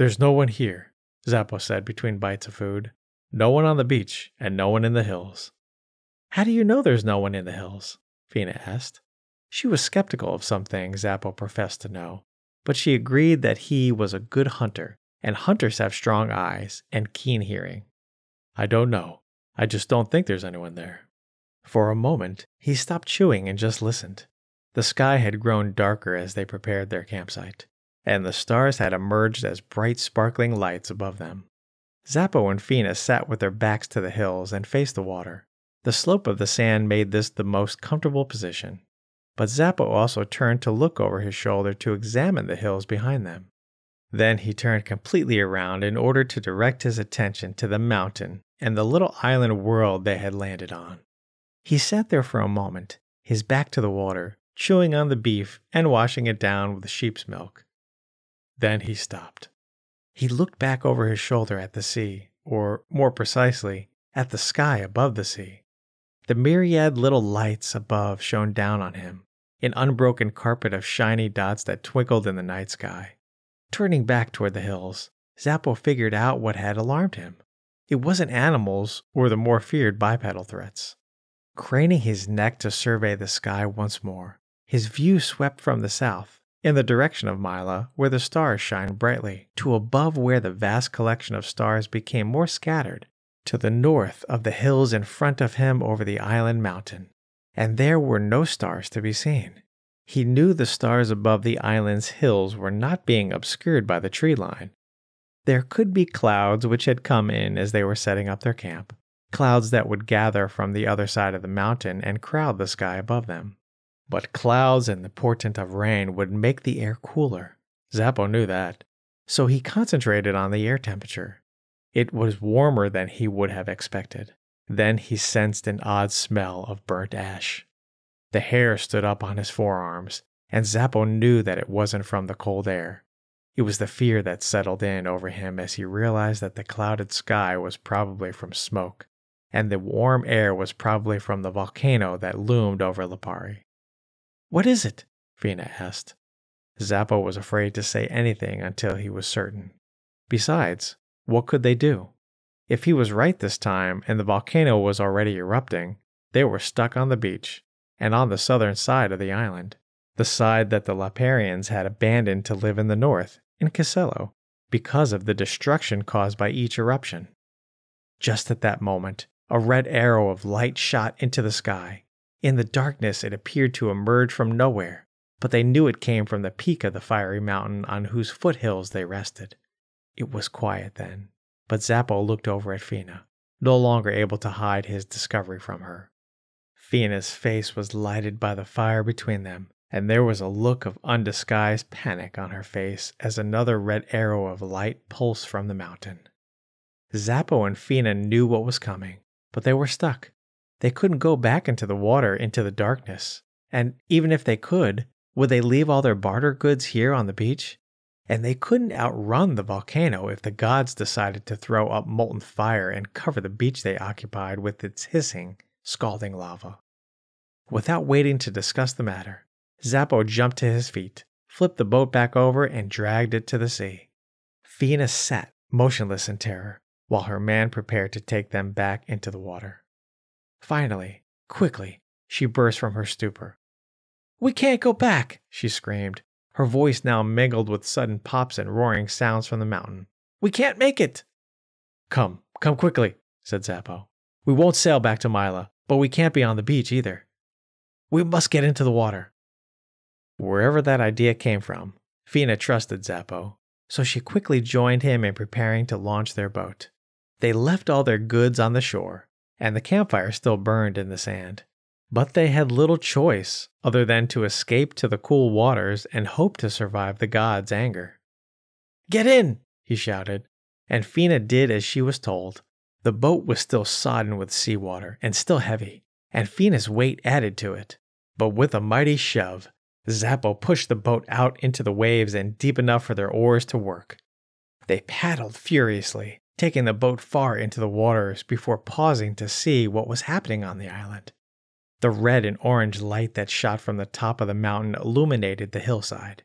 "There's no one here," Zappo said between bites of food. "No one on the beach, and no one in the hills." "How do you know there's no one in the hills?" Fina asked. She was skeptical of some things Zappo professed to know, but she agreed that he was a good hunter, and hunters have strong eyes and keen hearing. "I don't know. I just don't think there's anyone there." For a moment, he stopped chewing and just listened. The sky had grown darker as they prepared their campsite, and the stars had emerged as bright sparkling lights above them. Zappo and Fina sat with their backs to the hills and faced the water. The slope of the sand made this the most comfortable position. But Zappo also turned to look over his shoulder to examine the hills behind them. Then he turned completely around in order to direct his attention to the mountain and the little island world they had landed on. He sat there for a moment, his back to the water, chewing on the beef and washing it down with sheep's milk. Then he stopped. He looked back over his shoulder at the sea, or more precisely, at the sky above the sea. The myriad little lights above shone down on him, an unbroken carpet of shiny dots that twinkled in the night sky. Turning back toward the hills, Zappo figured out what had alarmed him. It wasn't animals or the more feared bipedal threats. Craning his neck to survey the sky once more, his view swept from the south, in the direction of Mila, where the stars shine brightly, to above where the vast collection of stars became more scattered, to the north of the hills in front of him over the island mountain. And there were no stars to be seen. He knew the stars above the island's hills were not being obscured by the tree line. There could be clouds which had come in as they were setting up their camp, clouds that would gather from the other side of the mountain and crowd the sky above them. But clouds and the portent of rain would make the air cooler. Zappo knew that. So he concentrated on the air temperature. It was warmer than he would have expected. Then he sensed an odd smell of burnt ash. The hair stood up on his forearms, and Zappo knew that it wasn't from the cold air. It was the fear that settled in over him as he realized that the clouded sky was probably from smoke, and the warm air was probably from the volcano that loomed over Lipari. "What is it?" Fina asked. Zappo was afraid to say anything until he was certain. Besides, what could they do? If he was right this time and the volcano was already erupting, they were stuck on the beach, and on the southern side of the island, the side that the Liparians had abandoned to live in the north, in Casello, because of the destruction caused by each eruption. Just at that moment, a red arrow of light shot into the sky. In the darkness it appeared to emerge from nowhere, but they knew it came from the peak of the fiery mountain on whose foothills they rested. It was quiet then, but Zappo looked over at Fina, no longer able to hide his discovery from her. Fina's face was lighted by the fire between them, and there was a look of undisguised panic on her face as another red arrow of light pulsed from the mountain. Zappo and Fina knew what was coming, but they were stuck. They couldn't go back into the water into the darkness, and even if they could, would they leave all their barter goods here on the beach? And they couldn't outrun the volcano if the gods decided to throw up molten fire and cover the beach they occupied with its hissing, scalding lava. Without waiting to discuss the matter, Zappo jumped to his feet, flipped the boat back over, and dragged it to the sea. Fina sat, motionless in terror, while her man prepared to take them back into the water. Finally, quickly, she burst from her stupor. "We can't go back!" she screamed, her voice now mingled with sudden pops and roaring sounds from the mountain. "We can't make it!" Come quickly," said Zappo. "We won't sail back to Mila, but we can't be on the beach either. We must get into the water." Wherever that idea came from, Fina trusted Zappo, so she quickly joined him in preparing to launch their boat. They left all their goods on the shore, and the campfire still burned in the sand. But they had little choice other than to escape to the cool waters and hope to survive the gods' anger. "Get in!" he shouted, and Fina did as she was told. The boat was still sodden with seawater and still heavy, and Fina's weight added to it. But with a mighty shove, Zappo pushed the boat out into the waves and deep enough for their oars to work. They paddled furiously, taking the boat far into the waters before pausing to see what was happening on the island. The red and orange light that shot from the top of the mountain illuminated the hillside.